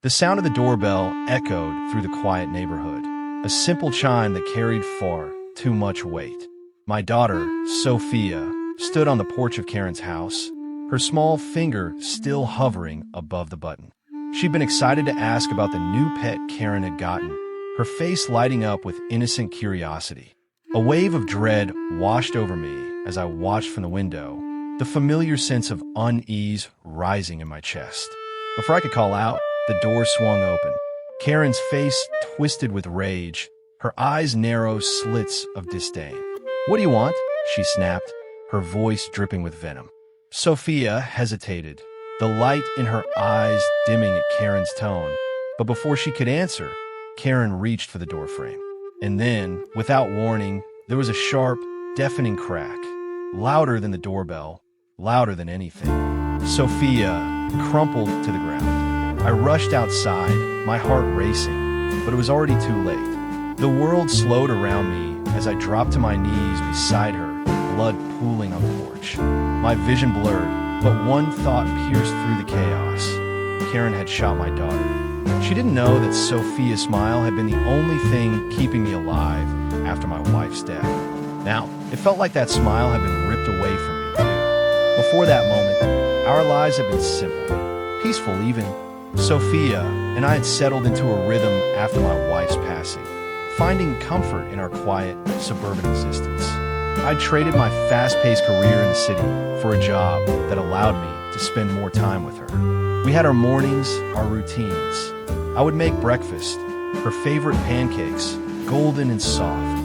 The sound of the doorbell echoed through the quiet neighborhood, a simple chime that carried far too much weight. My daughter, Sophia, stood on the porch of Karen's house, her small finger still hovering above the button. She'd been excited to ask about the new pet Karen had gotten, her face lighting up with innocent curiosity. A wave of dread washed over me as I watched from the window, the familiar sense of unease rising in my chest. Before I could call out, the door swung open. Karen's face twisted with rage, her eyes narrow slits of disdain. "What do you want?" she snapped, her voice dripping with venom. Sophia hesitated, the light in her eyes dimming at Karen's tone. But before she could answer, Karen reached for the doorframe. And then, without warning, there was a sharp, deafening crack, louder than the doorbell, louder than anything. Sophia crumpled to the ground. I rushed outside, my heart racing, but it was already too late. The world slowed around me as I dropped to my knees beside her, blood pooling on the porch. My vision blurred, but one thought pierced through the chaos. Karen had shot my daughter. She didn't know that Sophia's smile had been the only thing keeping me alive after my wife's death. Now, it felt like that smile had been ripped away from me, too. Before that moment, our lives had been simple, peaceful even. Sophia and I had settled into a rhythm after my wife's passing, finding comfort in our quiet, suburban existence. I'd traded my fast-paced career in the city for a job that allowed me to spend more time with her. We had our mornings, our routines. I would make breakfast, her favorite pancakes, golden and soft,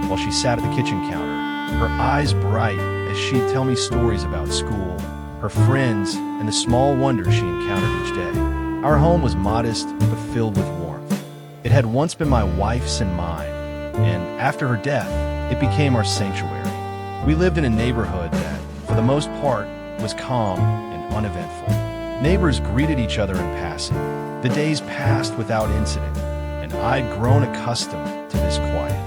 while she sat at the kitchen counter, her eyes bright as she'd tell me stories about school, her friends, and the small wonders she encountered each day. Our home was modest but filled with warmth. It had once been my wife's and mine, and after her death, it became our sanctuary. We lived in a neighborhood that, for the most part, was calm and uneventful. Neighbors greeted each other in passing. The days passed without incident, and I'd grown accustomed to this quiet.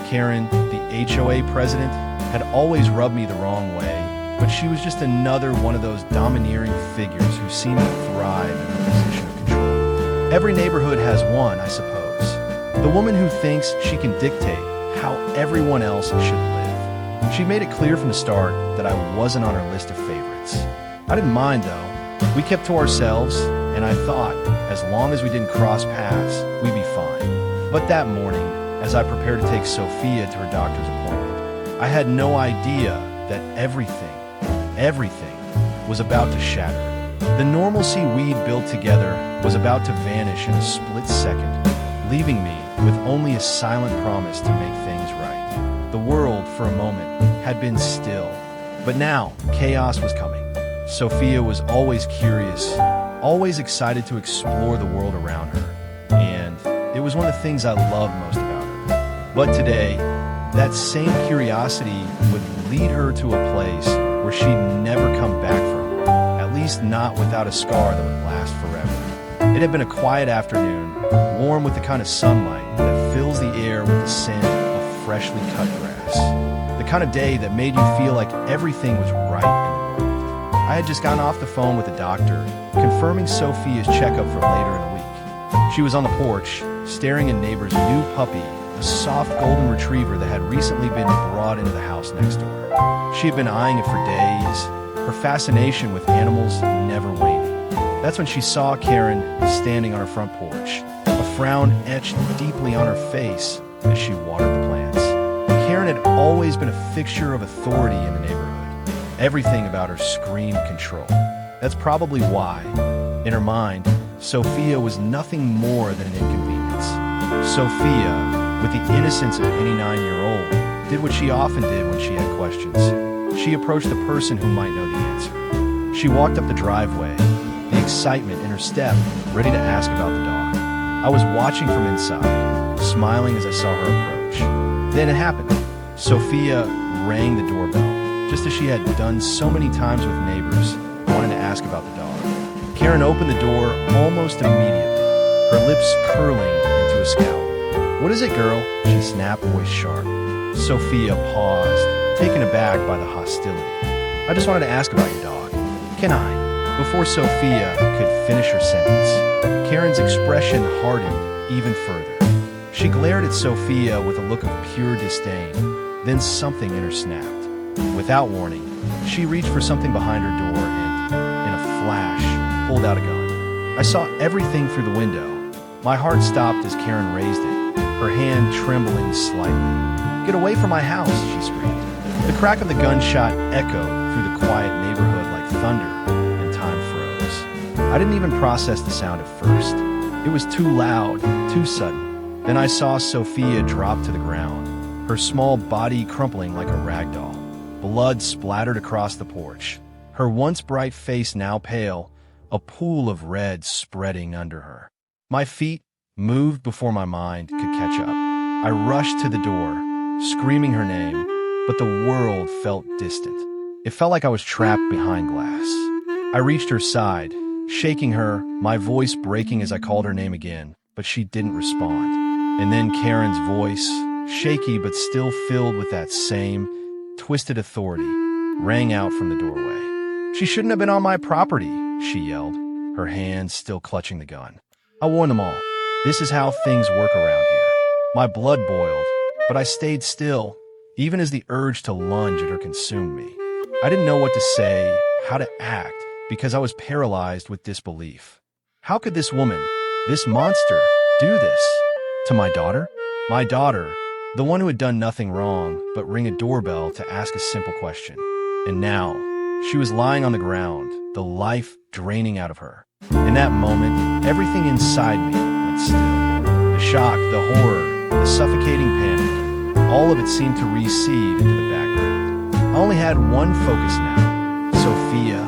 Karen, the HOA president, had always rubbed me the wrong way, but she was just another one of those domineering figures who seemed to thrive in her position of control. Every neighborhood has one, I suppose. The woman who thinks she can dictate how everyone else should live. She made it clear from the start that I wasn't on her list of favorites. I didn't mind, though. We kept to ourselves, and I thought, as long as we didn't cross paths, we'd be fine. But that morning, as I prepared to take Sophia to her doctor's appointment, I had no idea that everything was about to shatter. The normalcy we'd built together was about to vanish in a split second, leaving me with only a silent promise to make things right. The world, for a moment, had been still, but now chaos was coming. Sophia was always curious, always excited to explore the world around her, and it was one of the things I loved most about her. But today, that same curiosity would lead her to a place where she'd never come back from, at least not without a scar that would last forever. It had been a quiet afternoon, warm with the kind of sunlight that fills the air with the scent of freshly cut grass. The kind of day that made you feel like everything was right in the world. I had just gotten off the phone with the doctor, confirming Sophia's checkup for later in the week. She was on the porch, staring at neighbor's new puppy, a soft golden retriever that had recently been brought into the house next door. She had been eyeing it for days, her fascination with animals never waning. That's when she saw Karen standing on her front porch, a frown etched deeply on her face as she watered the plants. Karen had always been a fixture of authority in the neighborhood. Everything about her screamed control. That's probably why, in her mind, Sophia was nothing more than an inconvenience. Sophia, with the innocence of any 9-year-old, did what she often did when she had questions. She approached the person who might know the answer. She walked up the driveway, the excitement in her step, ready to ask about the dog. I was watching from inside, smiling as I saw her approach. Then it happened. Sophia rang the doorbell, just as she had done so many times with neighbors, wanting to ask about the dog. Karen opened the door almost immediately, her lips curling into a scowl. "What is it, girl?" she snapped, voice sharp. Sophia paused, taken aback by the hostility. "I just wanted to ask about your dog." "Can I?" Before Sophia could finish her sentence, Karen's expression hardened even further. She glared at Sophia with a look of pure disdain, then something in her snapped. Without warning, she reached for something behind her door and, in a flash, pulled out a gun. I saw everything through the window. My heart stopped as Karen raised it, her hand trembling slightly. "Get away from my house," she screamed. The crack of the gunshot echoed through the quiet neighborhood like thunder, and time froze. I didn't even process the sound at first. It was too loud, too sudden. Then I saw Sophia drop to the ground, her small body crumpling like a rag doll. Blood splattered across the porch, her once bright face now pale, a pool of red spreading under her. My feet moved before my mind could catch up. I rushed to the door, screaming her name, but the world felt distant. It felt like I was trapped behind glass. I reached her side, shaking her, my voice breaking as I called her name again, but she didn't respond. And then Karen's voice, shaky but still filled with that same twisted authority, rang out from the doorway. "She shouldn't have been on my property," she yelled, her hands still clutching the gun. I warned them all. This is how things work around here. My blood boiled, but I stayed still, even as the urge to lunge at her consumed me. I didn't know what to say, how to act, because I was paralyzed with disbelief. How could this woman, this monster, do this? To my daughter? My daughter, the one who had done nothing wrong but ring a doorbell to ask a simple question. And now, she was lying on the ground, the life draining out of her. In that moment, everything inside me went still. The shock, the horror, the suffocating panic, all of it seemed to recede into the background. I only had one focus now, Sophia.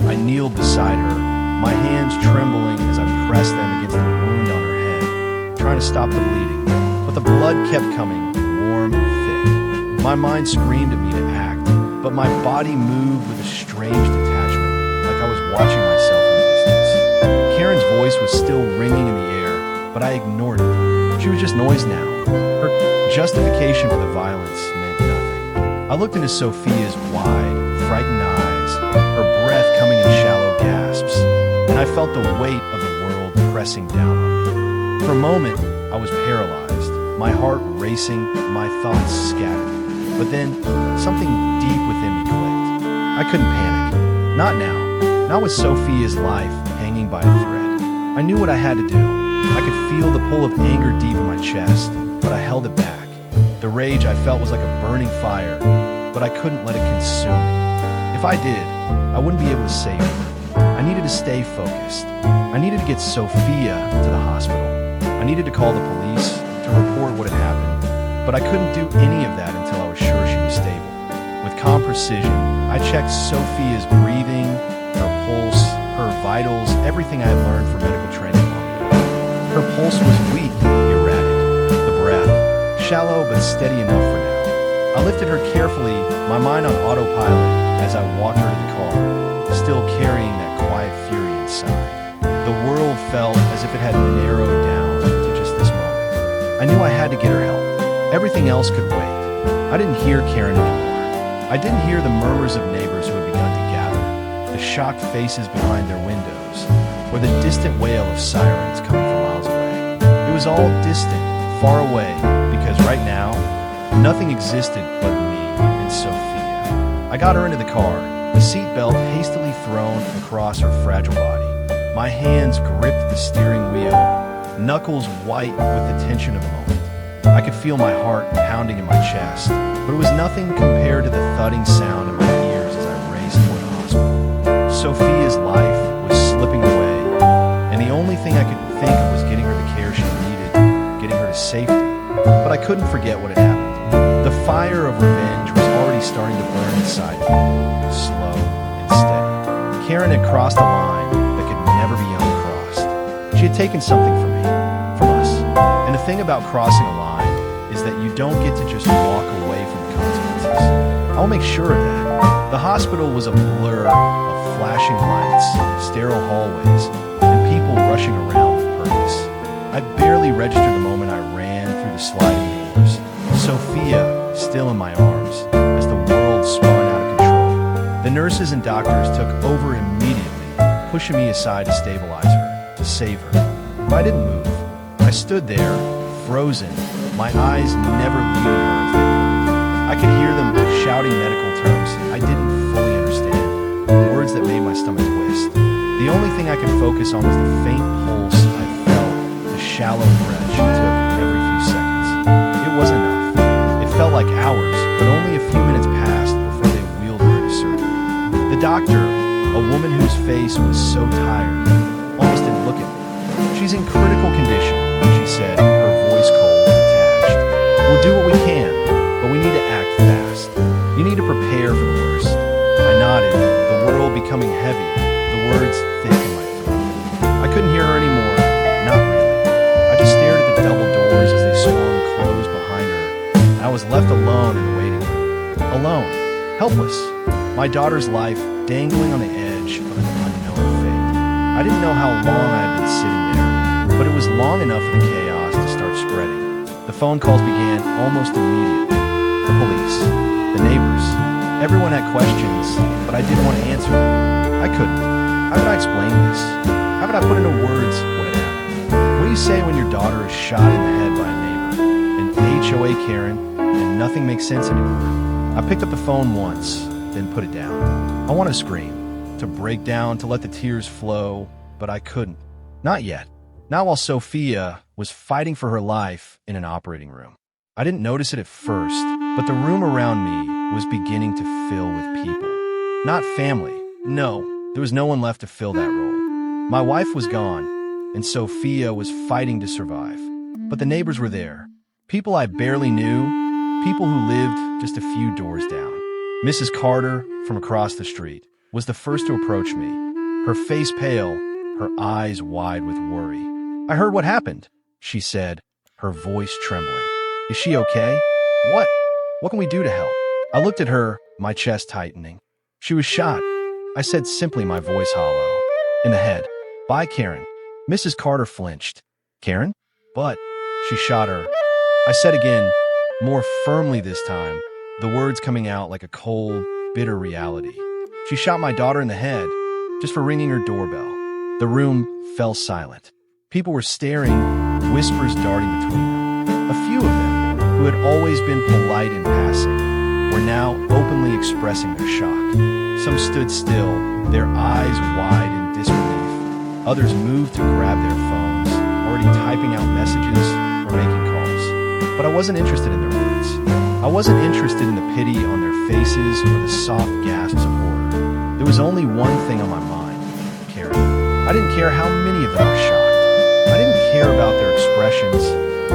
I kneeled beside her, my hands trembling as I pressed them against the wound on her head, trying to stop the bleeding. But the blood kept coming, warm and thick. My mind screamed at me to act, but my body moved with a strange detachment, like I was watching myself from a distance. Karen's voice was still ringing in the air, but I ignored it. She was just noise now. Her justification for the violence meant nothing. I looked into Sophia's wide, frightened eyes, her breath coming in shallow gasps, and I felt the weight of the world pressing down on me. For a moment, I was paralyzed, my heart racing, my thoughts scattered. But then, something deep within me clicked. I couldn't panic. Not now. Not with Sophia's life hanging by a thread. I knew what I had to do. I could feel the pull of anger deep in my chest, but I held it back. The rage I felt was like a burning fire, but I couldn't let it consume me. If I did, I wouldn't be able to save her. I needed to stay focused. I needed to get Sophia to the hospital. I needed to call the police to report what had happened, but I couldn't do any of that until I was sure she was stable. With calm precision, I checked Sophia's breathing, her pulse, her vitals, everything I had learned from medical training long ago. Her pulse was weak, erratic. The breath, shallow but steady enough for now. I lifted her carefully, my mind on autopilot, as I walked her to the car, still carrying that quiet fury inside. The world felt as if it had narrowed down to just this moment. I knew I had to get her help. Everything else could wait. I didn't hear Karen anymore. I didn't hear the murmurs of neighbors who had begun to gather, the shocked faces behind their windows, or the distant wail of sirens coming from miles away. It was all distant, far away, because right now, nothing existed but me and Sophia. I got her into the car, the seatbelt hastily thrown across her fragile body. My hands gripped the steering wheel, knuckles white with the tension of the moment. I could feel my heart pounding in my chest, but it was nothing compared to the thudding sound in my ears as I raced toward the hospital. Sophia's life was slipping away, and the only thing I could think of was getting her the care she needed, getting her to safety. But I couldn't forget what had happened. The fire of revenge was already starting to burn inside me, slow and steady. Karen had crossed a line that could never be uncrossed. She had taken something from me, from us. And the thing about crossing a line is that you don't get to just walk away from the consequences. I'll make sure of that. The hospital was a blur of flashing lights, sterile hallways, and people rushing around with purpose. I barely registered the moment I ran through the sliding doors, Sophia still in my arms, as the world spun out of control. The nurses and doctors took over immediately, pushing me aside to stabilize her, to save her. But I didn't move. I stood there, frozen, my eyes never leaving her. I could hear them shouting medical terms I didn't fully understand, words that made my stomach twist. The only thing I could focus on was the faint pulse I felt, the shallow breath she took every few seconds. It wasn't enough. It felt like hours, but only a few minutes passed before they wheeled her into surgery. The doctor, a woman whose face was so tired, almost didn't look at me. "She's in critical condition," she said, her voice cold and detached. "We'll do what we can, but we need to act fast. You need to prepare for the worst." I nodded, the world becoming heavy, the words thick in my throat. I couldn't hear her anymore, not really. I just stared at the double doors as they swung closed behind her, and I was left alone in the waiting room. Alone, helpless, my daughter's life dangling on the edge of an unknown fate. I didn't know how long I had been sitting there, but it was long enough for the chaos to start spreading. The phone calls began almost immediately. The police, the neighbors, everyone had questions, but I didn't want to answer them. I couldn't. How could I explain this? How could I put into words what had happened? What do you say when your daughter is shot in the head by a neighbor, an HOA Karen, and nothing makes sense anymore? I picked up the phone once, then put it down. I want to scream, to break down, to let the tears flow, but I couldn't. Not yet. Not while Sophia was fighting for her life in an operating room. I didn't notice it at first, but the room around me was beginning to fill with people. Not family. No, there was no one left to fill that role. My wife was gone, and Sophia was fighting to survive. But the neighbors were there. People I barely knew, people who lived just a few doors down. Mrs. Carter, from across the street, was the first to approach me, her face pale, her eyes wide with worry. "I heard what happened," she said, her voice trembling. "Is she okay? What can we do to help?" I looked at her, my chest tightening. "She was shot," I said simply, my voice hollow. "In the head. By Karen." Mrs. Carter flinched. "Karen? But she shot her," I said again, more firmly this time, the words coming out like a cold, bitter reality. "She shot my daughter in the head, just for ringing her doorbell." The room fell silent. People were staring, whispers darting between them. A few of them, who had always been polite in passing, were now openly expressing their shock. Some stood still, their eyes wide in disbelief. Others moved to grab their phones, already typing out messages or making calls. But I wasn't interested in their words. I wasn't interested in the pity on their faces or the soft gasps of horror. There was only one thing on my mind: Karen. I didn't care how many of them were shocked. I didn't care about their expressions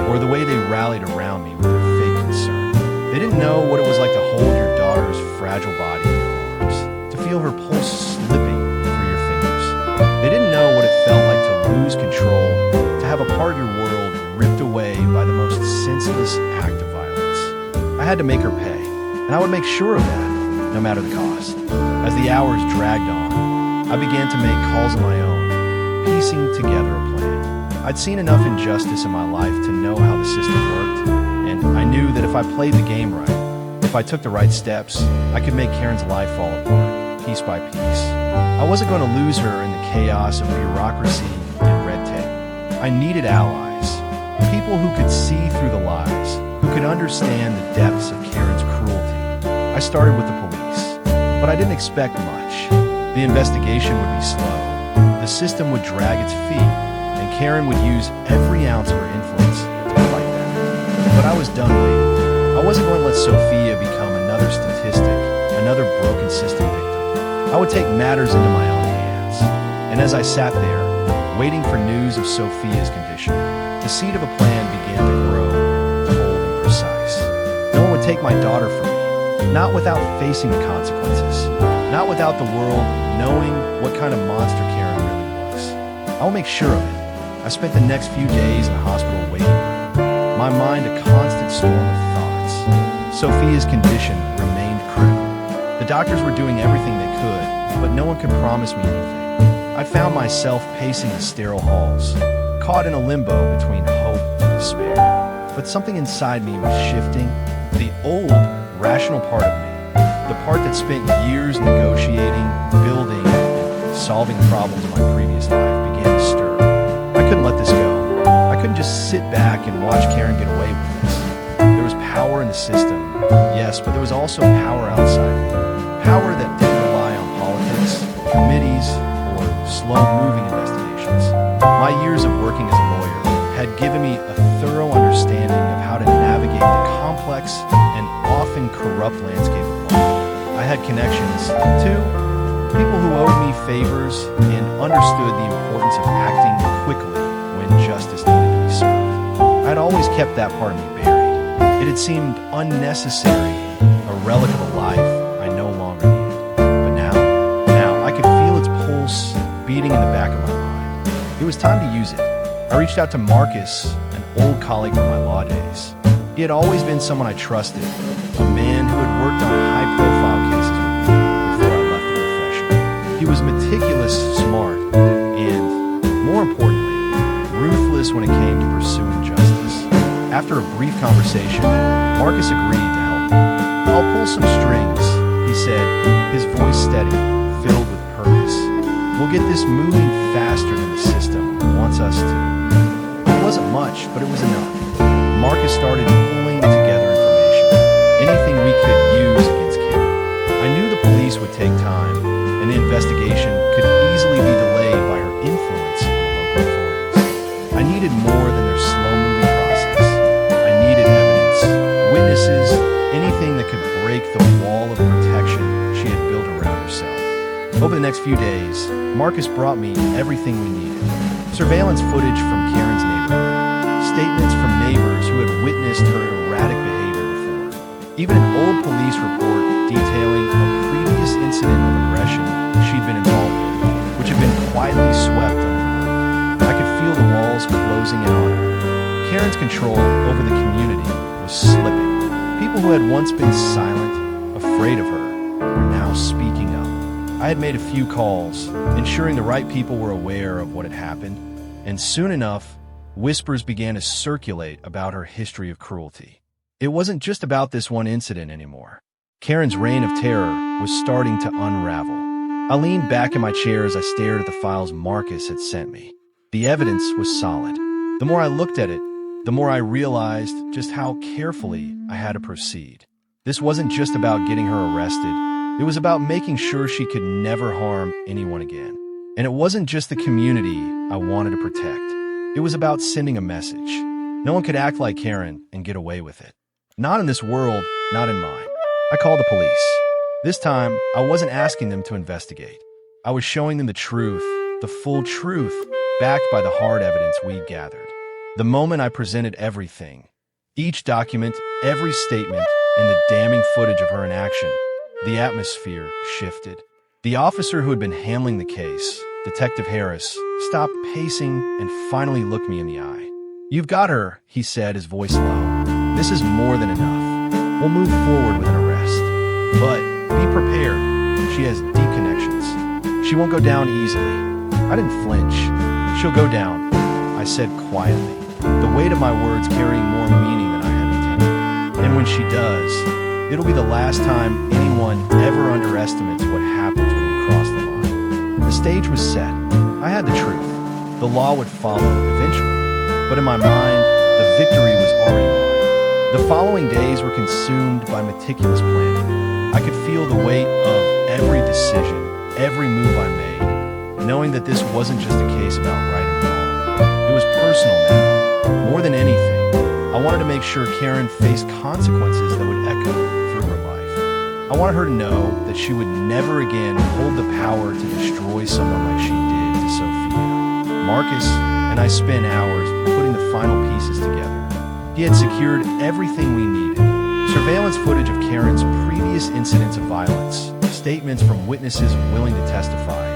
or the way they rallied around me with their fake concern. They didn't know what it was like to hold your daughter's fragile body in your arms, to feel her pulse slipping through your fingers. They didn't know what it felt like to lose control, to have a part of your world ripped away by the most senseless act of violence. I had to make her pay, and I would make sure of that, no matter the cost. As the hours dragged on, I began to make calls of my own, piecing together a plan. I'd seen enough injustice in my life to know how the system worked, and I knew that if I played the game right, if I took the right steps, I could make Karen's life fall apart, piece by piece. I wasn't going to lose her in the chaos of bureaucracy and red tape. I needed allies, people who could see through the lies, who could understand the depths of Karen's cruelty. I started with the police, but I didn't expect much. The investigation would be slow, the system would drag its feet, and Karen would use every ounce of her influence to fight back. But I was done waiting. I wasn't going to let Sophia become another statistic, another broken system victim. I would take matters into my own hands. And as I sat there, waiting for news of Sophia's condition, the seed of a plan began to grow, cold and precise. No one would take my daughter from me, not without facing the consequences, not without the world knowing what kind of monster Karen really was. I will make sure of it. I spent the next few days in a hospital waiting room, my mind a constant storm of thoughts. Sophia's condition remained critical. The doctors were doing everything they could, but no one could promise me anything. I found myself pacing the sterile halls, caught in a limbo between hope and despair. But something inside me was shifting. The old, rational part of me, the part that spent years negotiating, building, and solving problems in my previous life, began to stir. I couldn't let this go. I couldn't just sit back and watch Karen get away with this. There was power in the system, yes, but there was also power outside. Power that didn't rely on politics, committees, or slow-moving investigations. My years of working as a lawyer had given me a thorough understanding of how to navigate the complex and often corrupt landscape of law. I had connections, too, people who owed me favors and understood the importance of acting quickly when justice needed to be served. I had always kept that part of me buried. It had seemed unnecessary, a relic of a life I no longer needed. But now I could feel its pulse beating in the back of my mind. It was time to use it. I reached out to Marcus, an old colleague from my law days. He had always been someone I trusted, a man who had worked on high-profile cases with me before I left the profession. He was meticulous, smart, and, more importantly, ruthless when it came to pursuing justice. After a brief conversation, Marcus agreed to help me. "I'll pull some strings," he said, his voice steady, filled with purpose. "We'll get this moving faster than the system wants us to." It wasn't much, but it was enough. Marcus started pulling together information, anything we could use against Karen. I knew the police would take time, and the investigation could easily be delayed by her influence on the local authorities. I needed more than their slow-moving process. I needed evidence, witnesses, anything that could break the wall of protection she had built around herself. Over the next few days, Marcus brought me everything we needed. Surveillance footage from Karen's neighborhood, statements from neighbors who had witnessed her erratic behavior before, even an old police report detailing a previous incident of aggression she'd been involved in, which had been quietly swept under the rug. I could feel the walls closing in on her. Karen's control over the community was slipping. People who had once been silent, afraid of her, were now speaking up. I had made a few calls, ensuring the right people were aware of what had happened, and soon enough, whispers began to circulate about her history of cruelty. It wasn't just about this one incident anymore. Karen's reign of terror was starting to unravel. I leaned back in my chair as I stared at the files Marcus had sent me. The evidence was solid. The more I looked at it, the more I realized just how carefully I had to proceed. This wasn't just about getting her arrested. It was about making sure she could never harm anyone again. And it wasn't just the community I wanted to protect. It was about sending a message. No one could act like Karen and get away with it. Not in this world, not in mine. I called the police. This time, I wasn't asking them to investigate. I was showing them the truth, the full truth, backed by the hard evidence we'd gathered. The moment I presented everything, each document, every statement, and the damning footage of her in action, the atmosphere shifted. The officer who had been handling the case, Detective Harris, stopped pacing and finally looked me in the eye. "You've got her," he said, his voice low. "This is more than enough. We'll move forward with an arrest. But be prepared. She has deep connections. She won't go down easily." I didn't flinch. "She'll go down," I said quietly, the weight of my words carrying more meaning than I had intended. "And when she does, it'll be the last time anyone ever underestimates what happens when you cross the line." The stage was set. I had the truth. The law would follow eventually. But in my mind, the victory was already won. The following days were consumed by meticulous planning. I could feel the weight of every decision, every move I made, knowing that this wasn't just a case about right and wrong. It was personal now. More than anything, I wanted to make sure Karen faced consequences that would echo through her life. I wanted her to know that she would never again hold the power to destroy someone like she did to Sophia. Marcus and I spent hours putting the final pieces together. He had secured everything we needed. Surveillance footage of Karen's previous incidents of violence, statements from witnesses willing to testify,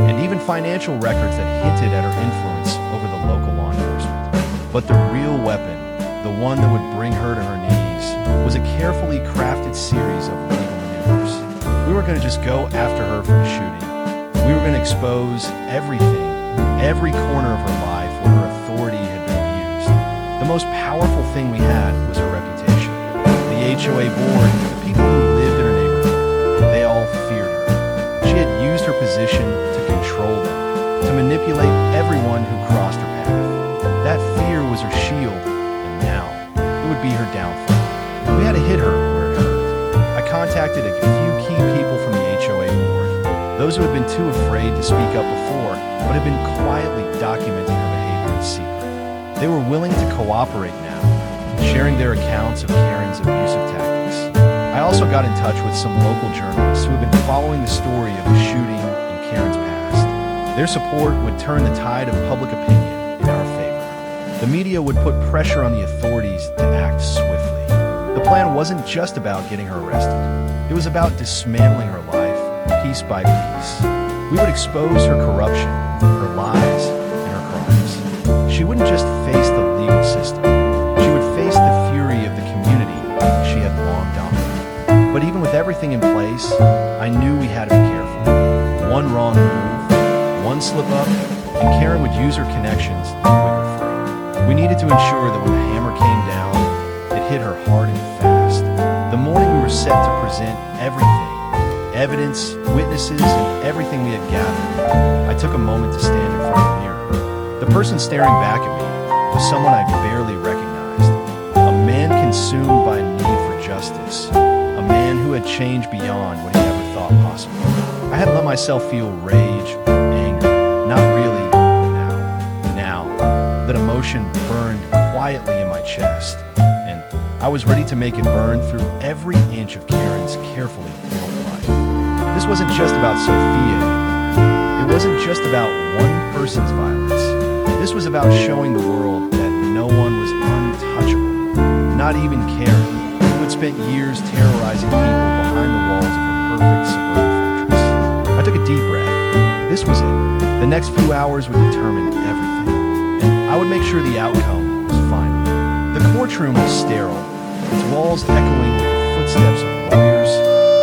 and even financial records that hinted at her influence over the local law enforcement. But the real weapon, the one that would bring her to her knees, was a carefully crafted series of legal maneuvers. We weren't going to just go after her for the shooting. We were going to expose everything, every corner of her life where her authority had been abused. The most powerful thing we had was her reputation. The HOA board, the people who lived in her neighborhood, they all feared her. She had used her position to control to manipulate everyone who crossed her path. That fear was her shield, and now it would be her downfall. We had to hit her where it hurt. I contacted a few key people from the HOA board, those who had been too afraid to speak up before, but had been quietly documenting her behavior in secret. They were willing to cooperate now, sharing their accounts of Karen's abusive tactics. I also got in touch with some local journalists who have been following the story of the shooting in Karen's past. Their support would turn the tide of public opinion in our favor. The media would put pressure on the authorities to act swiftly. The plan wasn't just about getting her arrested. It was about dismantling her life, piece by piece. We would expose her corruption, her lies, and her crimes. She wouldn't just face the legal system. She would face the fury of the community she had long dominated. But even with everything in place, I knew we had to be careful. One wrong move, one slip up, and Karen would use her connections to whip her free. We needed to ensure that when the hammer came down, it hit her hard and fast. The morning we were set to present everything, evidence, witnesses, and everything we had gathered, I took a moment to stand in front of the mirror. The person staring back at me was someone I barely recognized. A man consumed by a need for justice. A man who had changed beyond what he ever thought possible. I hadn't let myself feel rage or anger. Not really now. Now, that emotion burned quietly in my chest, and I was ready to make it burn through every inch of Karen's carefully built life. This wasn't just about Sophia anymore. It wasn't just about one person's violence. This was about showing the world that no one was untouchable, not even Karen, who had spent years terrorizing people behind the walls of her perfect suburban fortress. I took a deep breath. This was it. The next few hours would determine everything, and I would make sure the outcome was final. The courtroom was sterile, its walls echoing with the footsteps of lawyers,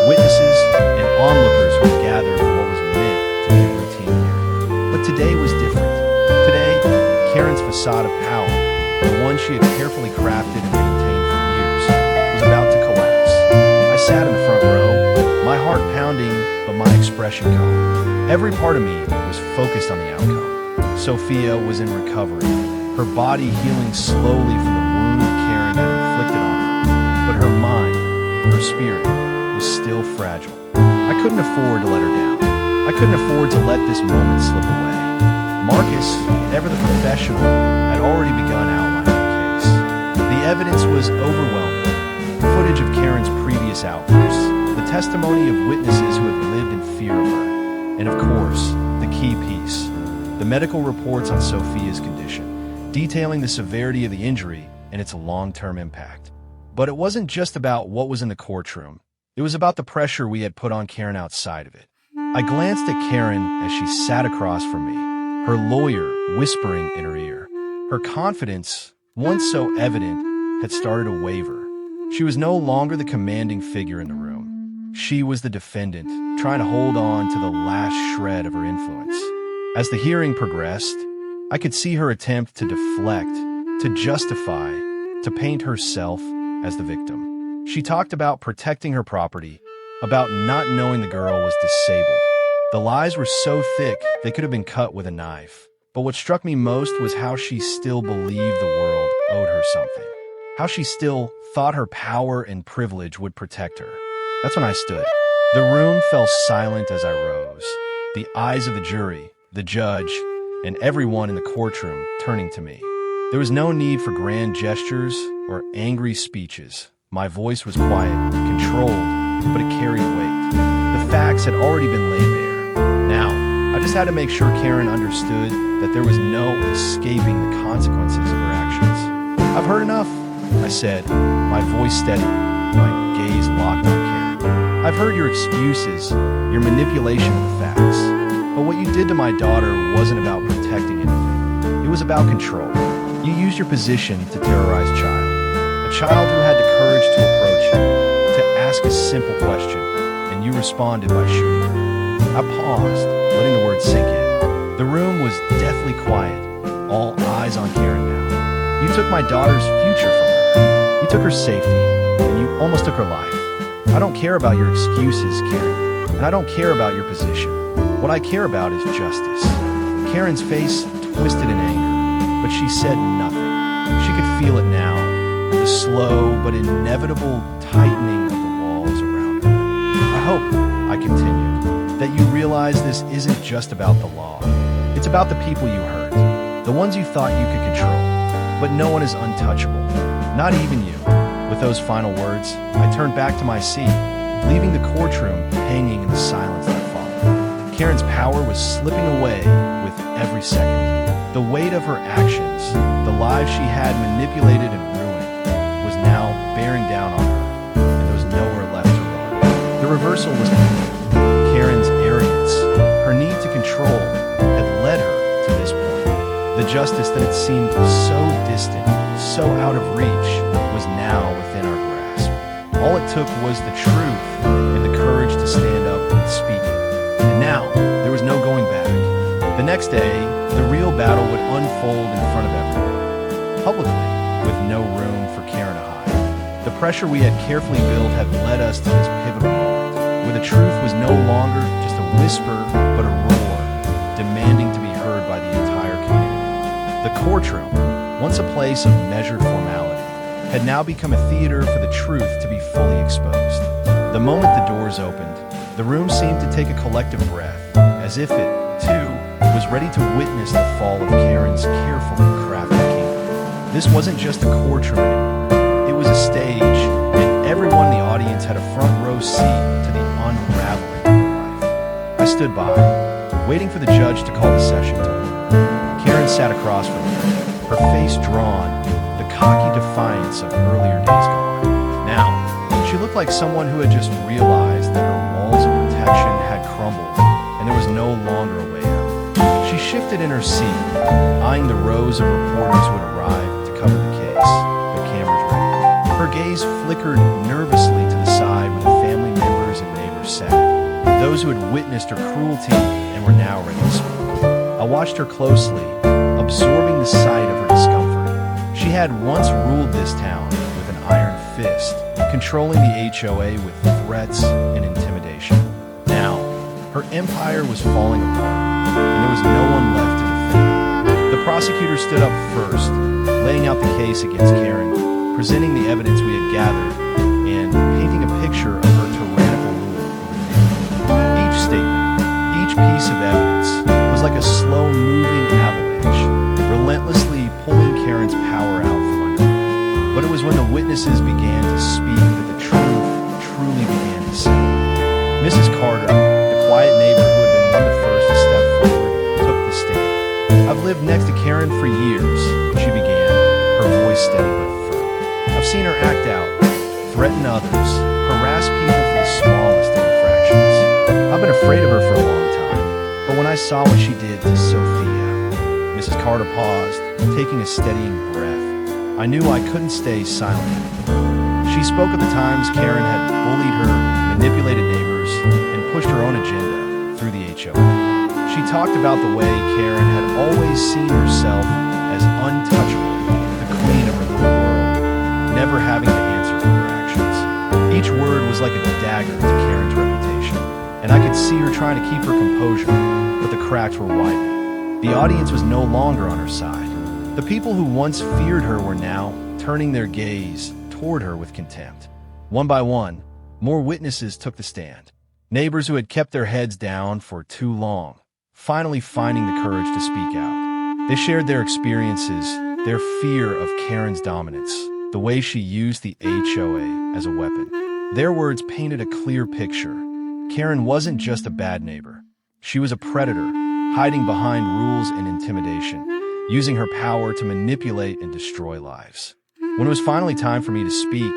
witnesses, and onlookers who had gathered for what was meant to be a routine hearing. But today was different. Today, Karen's facade of power, the one she had carefully crafted and maintained for years, was about to collapse. I sat in the front row, my heart pounding, but my expression calm. Every part of me was focused on the outcome. Sophia was in recovery, her body healing slowly from the wound Karen had inflicted on her, but her mind, her spirit, was still fragile. I couldn't afford to let her down. I couldn't afford to let this moment slip away. Marcus, ever the professional, had already begun outlining the case. The evidence was overwhelming. Footage of Karen's previous outbursts, the testimony of witnesses who had lived in fear of her, and of course, the key piece, the medical reports on Sophia's condition, detailing the severity of the injury and its long-term impact. But it wasn't just about what was in the courtroom. It was about the pressure we had put on Karen outside of it. I glanced at Karen as she sat across from me, her lawyer whispering in her ear. Her confidence, once so evident, had started to waver. She was no longer the commanding figure in the room. She was the defendant, trying to hold on to the last shred of her influence. As the hearing progressed, I could see her attempt to deflect, to justify, to paint herself as the victim. She talked about protecting her property, about not knowing the girl was disabled. The lies were so thick they could have been cut with a knife. But what struck me most was how she still believed the world owed her something. How she still thought her power and privilege would protect her. That's when I stood. The room fell silent as I rose. The eyes of the jury, the judge, and everyone in the courtroom turning to me. There was no need for grand gestures or angry speeches. My voice was quiet, controlled, but it carried weight. The facts had already been laid bare. Now, I just had to make sure Karen understood that there was no escaping the consequences of her actions. I've heard enough, I said, my voice steady, my gaze locked on Karen. I've heard your excuses, your manipulation of the facts. But what you did to my daughter wasn't about protecting anything. It was about control. You used your position to terrorize a child who had the courage to approach you, to ask a simple question, and you responded by shooting her. I paused, letting the words sink in. The room was deathly quiet, all eyes on Karen now. You took my daughter's future from her. You took her safety, and you almost took her life. I don't care about your excuses, Karen, and I don't care about your position. What I care about is justice. Karen's face twisted in anger, but she said nothing. She could feel it now, the slow but inevitable tightening of the walls around her. I hope, I continued, that you realize this isn't just about the law. It's about the people you hurt, the ones you thought you could control. But no one is untouchable, not even you. With those final words, I turned back to my seat, leaving the courtroom hanging in the silence that followed. Karen's power was slipping away with every second. The weight of her actions, the lives she had manipulated and ruined, was now bearing down on her, and there was nowhere left to run. The reversal was complete. Karen's arrogance, her need to control, had led her to this point. The justice that had seemed so distant, so out of reach, was now within our grasp. All it took was the truth and the courage to stand up and speak it. And now, there was no going back. The next day, the real battle would unfold in front of everyone, publicly, with no room for Karen to hide. The pressure we had carefully built had led us to this pivotal moment, where the truth was no longer just a whisper, but a roar, demanding to be heard by the entire community. The courtroom, once a place of measured formality, had now become a theater for the truth to be fully exposed. The moment the doors opened, the room seemed to take a collective breath, as if it, too, was ready to witness the fall of Karen's carefully crafted kingdom. This wasn't just a courtroom anymore. It was a stage, and everyone in the audience had a front row seat to the unraveling of her life. I stood by, waiting for the judge to call the session to order. Karen sat across from me, her face drawn, the cocky defiance of earlier days gone. Now, she looked like someone who had just realized that her walls of protection had crumbled, and there was no longer a way out. She shifted in her seat, eyeing the rows of reporters who had arrived to cover the case, their cameras ready. Her gaze flickered nervously to the side where the family members and neighbors sat, those who had witnessed her cruelty and were now ready to speak. I watched her closely, absorbing the sight of her discomfort. She had once ruled this town with an iron fist, controlling the HOA with threats and intimidation. Now, her empire was falling apart, and there was no one left to defend her. The prosecutor stood up first, laying out the case against Karen, presenting the evidence we had gathered, and painting a picture of her tyrannical rule over the neighborhood. Each statement, each piece of evidence, was like a slow-moving avalanche, relentlessly pulling Karen's power out from under her. But it was when the witnesses began to speak that the truth truly began to settle. Mrs. Carter, the quiet neighbor who had been one of the first to step forward, took the stand. I've lived next to Karen for years, she began, her voice steady but firm. I've seen her act out, threaten others, harass people for the smallest of infractions. I've been afraid of her for a long time, but when I saw what she did to Sophia, Mrs. Carter paused, taking a steadying breath. I knew I couldn't stay silent anymore. She spoke of the times Karen had bullied her, manipulated neighbors, and pushed her own agenda through the HOA. She talked about the way Karen had always seen herself as untouchable, the queen of her little world, never having to answer for her actions. Each word was like a dagger to Karen's reputation, and I could see her trying to keep her composure, but the cracks were widening. The audience was no longer on her side. The people who once feared her were now turning their gaze toward her with contempt. One by one, more witnesses took the stand. Neighbors who had kept their heads down for too long, finally finding the courage to speak out. They shared their experiences, their fear of Karen's dominance, the way she used the HOA as a weapon. Their words painted a clear picture. Karen wasn't just a bad neighbor. She was a predator, hiding behind rules and intimidation, using her power to manipulate and destroy lives. When it was finally time for me to speak,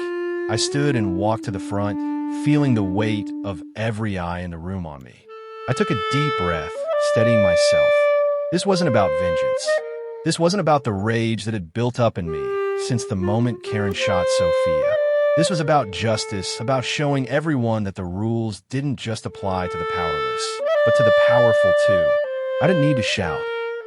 I stood and walked to the front, feeling the weight of every eye in the room on me. I took a deep breath, steadying myself. This wasn't about vengeance. This wasn't about the rage that had built up in me since the moment Karen shot Sophia. This was about justice, about showing everyone that the rules didn't just apply to the powerless, but to the powerful too. I didn't need to shout.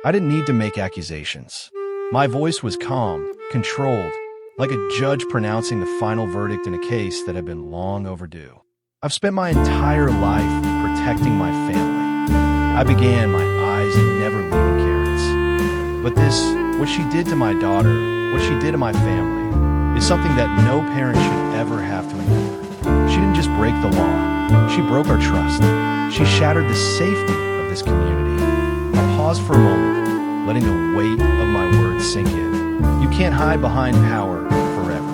I didn't need to make accusations. My voice was calm, controlled, like a judge pronouncing the final verdict in a case that had been long overdue. I've spent my entire life protecting my family. I began, my eyes never leaving But what she did to my daughter, what she did to my family, is something that no parent should ever have to endure. She didn't just break the law, she broke our trust. She shattered the safety of this community. I paused for a moment, letting the weight of my words sink in. You can't hide behind power forever.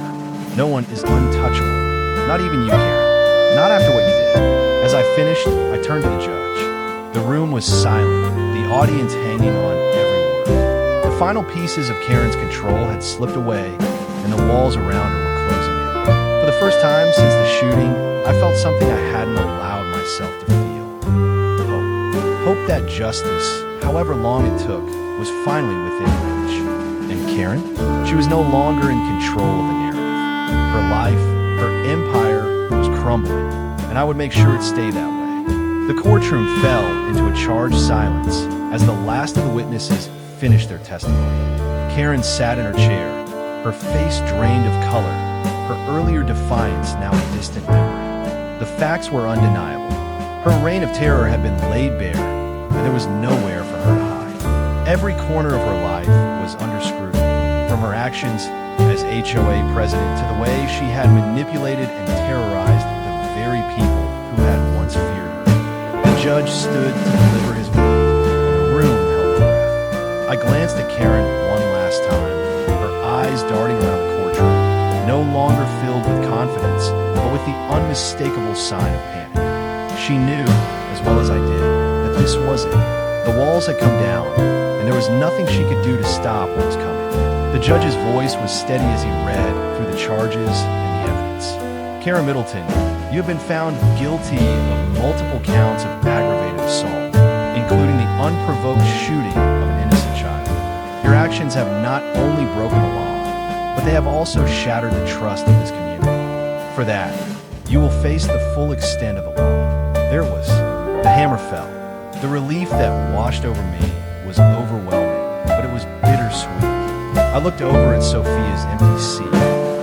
No one is untouchable, not even you, Karen. Not after what you did. As I finished, I turned to the judge. The room was silent, the audience hanging on every word. The final pieces of Karen's control had slipped away, and the walls around her were closing in. For the first time since the shooting, I felt something I hadn't allowed myself to feel. Hope that justice, however long it took, was finally within reach. And Karen? She was no longer in control of the narrative. Her life, her empire was crumbling, and I would make sure it stayed that way. The courtroom fell into a charged silence as the last of the witnesses finished their testimony. Karen sat in her chair, her face drained of color, her earlier defiance now a distant memory. The facts were undeniable. Her reign of terror had been laid bare, and there was nowhere for her to hide. Every corner of her life was under scrutiny, from her actions as HOA president to the way she had manipulated and terrorized the very people who had once feared her. The judge stood to deliver his verdict, and the room held their breath. I glanced at Karen one last time, her eyes darting around the courtroom, no longer filled with confidence, but with the unmistakable sign of panic. She knew, as well as I did, that this was it. The walls had come down, and there was nothing she could do to stop what was coming. The judge's voice was steady as he read through the charges and the evidence. Karen Middleton, you have been found guilty of multiple counts of aggravated assault, including the unprovoked shooting of an innocent child. Your actions have not only broken the law, but they have also shattered the trust of this community. For that, you will face the full extent of the law. There it was. The hammer fell. The relief that washed over me was overwhelming, but it was bittersweet. I looked over at Sophia's empty seat,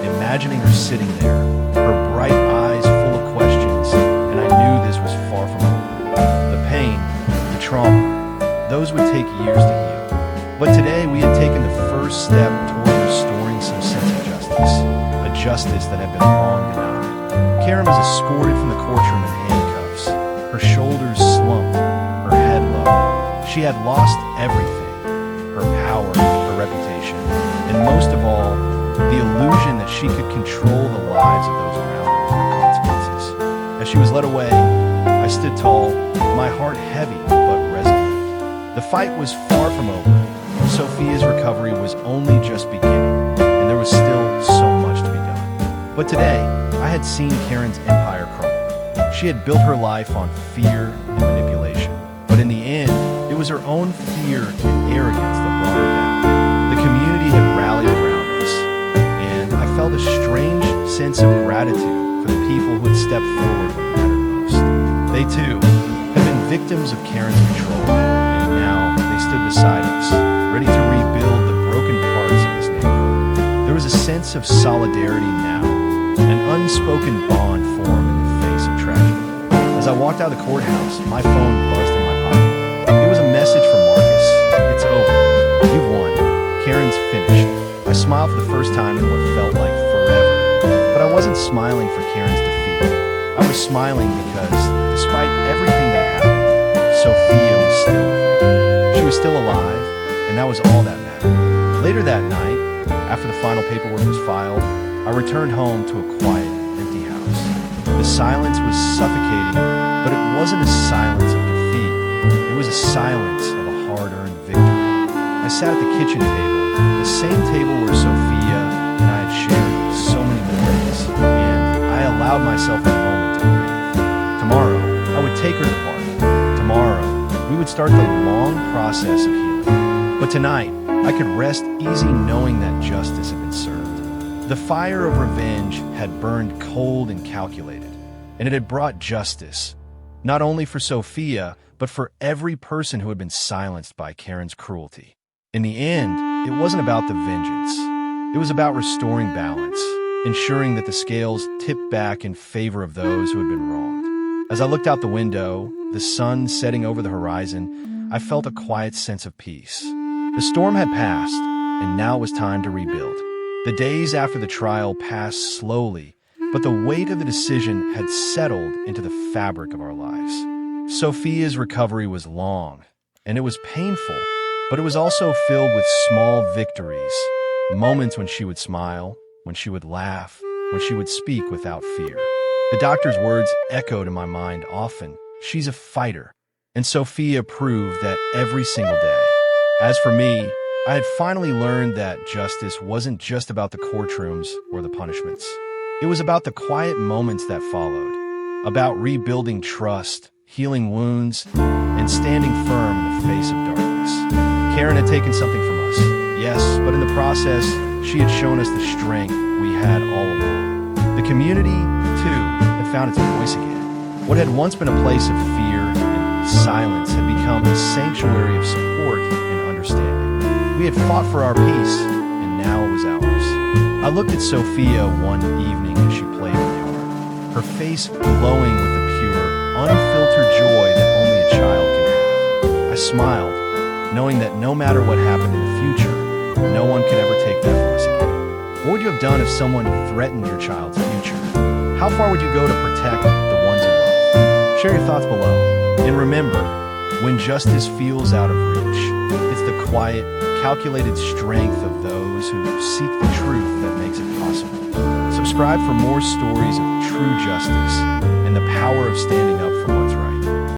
imagining her sitting there, her bright eyes full of questions, and I knew this was far from over. The pain, the trauma, those would take years to heal. But today we had taken the first step toward restoring some sense of justice, a justice that had been long denied. Karen was escorted from the courtroom in handcuffs, her shoulders slumped, her head low. She had lost everything, her power, her reputation, and most of all, the illusion that she could control the lives of those around her with no consequences. As she was led away, I stood tall, my heart heavy but resolute. The fight was far from over. Sophia's recovery was only just beginning, and there was still so much to be done. But today, I had seen Karen's empire crumble. She had built her life on fear and manipulation. But in the end, it was her own fear and arrogance that brought her down. The community had rallied around us, and I felt a strange sense of gratitude for the people who had stepped forward when it mattered most. They, too, had been victims of Karen's control, and now they stood beside us, ready to rebuild the broken parts of this neighborhood. There was a sense of solidarity now, an unspoken bond formed in the face of tragedy. As I walked out of the courthouse, my phone buzzed in my pocket. It was a message from Marcus. It's over. You've won. Karen's finished. I smiled for the first time in what felt like forever. But I wasn't smiling for Karen's defeat. I was smiling because, despite everything that happened, Sophia was still with me. She was still alive, and that was all that mattered. Later that night, after the final paperwork was filed, I returned home to a quiet, empty house. The silence was suffocating, but it wasn't a silence of defeat. It was a silence of a hard-earned victory. I sat at the kitchen table, the same table where Sophia and I had shared so many memories, and I allowed myself a moment to breathe. Tomorrow, I would take her to the park. Tomorrow, we would start the long process of healing. But tonight, I could rest easy knowing that justice had been served. The fire of revenge had burned cold and calculated, and it had brought justice, not only for Sophia, but for every person who had been silenced by Karen's cruelty. In the end, it wasn't about the vengeance. It was about restoring balance, ensuring that the scales tipped back in favor of those who had been wronged. As I looked out the window, the sun setting over the horizon, I felt a quiet sense of peace. The storm had passed, and now it was time to rebuild. The days after the trial passed slowly, but the weight of the decision had settled into the fabric of our lives. Sophia's recovery was long, and it was painful, but it was also filled with small victories, moments when she would smile, when she would laugh, when she would speak without fear. The doctor's words echoed in my mind often. She's a fighter, and Sophia proved that every single day. As for me, I had finally learned that justice wasn't just about the courtrooms or the punishments. It was about the quiet moments that followed, about rebuilding trust, healing wounds, and standing firm in the face of darkness. Karen had taken something from us, yes, but in the process, she had shown us the strength we had all along. The community, too, had found its voice again. What had once been a place of fear and silence had become a sanctuary of support and understanding. We had fought for our peace, and now it was ours. I looked at Sophia one evening as she played in the yard, her face glowing with the pure, unfiltered joy that only a child can have. I smiled, knowing that no matter what happened in the future, no one could ever take that from us again. What would you have done if someone threatened your child's future? How far would you go to protect the ones you love? Share your thoughts below. And remember, when justice feels out of reach, it's the quiet, calculated strength of those who seek the truth that makes it possible. Subscribe for more stories of true justice and the power of standing up for what's right.